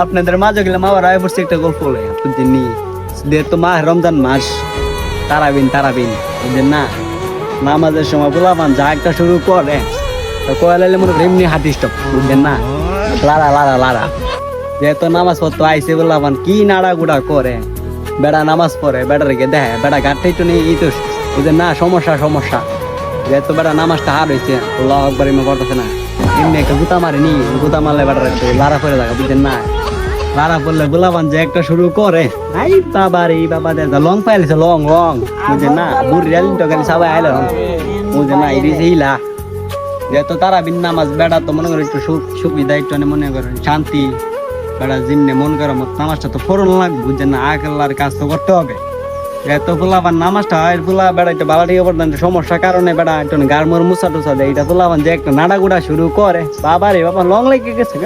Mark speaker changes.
Speaker 1: আপনাদের মাঝে গেলাম আবার আয় পড়ছে একটা গল্প বলে বুঝছেন নি যেহেতু রমজান মাস তারাবিন বুঝছেন না নামাজের সময় বলাবান যা একটা শুরু করে কয়ালাইলে মনে করি এমনি হাতি স্টপ বুঝছেন না লারা যেহেতু নামাজ পড়তো আইসে বললাম কি নাড়া গুড়া করে বেড়া নামাজ পড়ে বেড়া রেখে দেখে বেড়া গাঠটাই তো নেই এই তো বুঝছেন না সমস্যা যেহেতু বেড়া নামাজটা হার হয়েছে আল্লাহু আকবার ইমা পড়তেছে না এমনি একটা গুতা মারেনি গুতা মারলে বেড়া লারা পড়ে থাকে বুঝছেন না লারা পড়লে বললাম যে একটা শুরু করে আই বাবা রে বাবা দে লং পাইলেছে লং বুঝছেন না বুড়ি রেলিন তো খালি সবাই আইলো বুঝছেন না এটি সেইলা যেহেতু তারা বিন নামাজ বেড়া তো মনে করে একটু সুবিধা একটু মনে করেন শান্তি বেড়া জিমনে মন করে নামাজটা তো ফরন লাগবে বুঝছেন না আল্লাহর কাজ তো করতে হবে যেহেতু পোলাবান নামাজটা হয় পোলা বেড়া একটু বালা টিকে পড়তেন সমস্যার কারণে বেড়া একটু গারমোর মুসা টুসা দেয় এটা পোলাবান যে একটা নাড়া গুড়া শুরু করে বাবা রে বাবা লং লেগে গেছে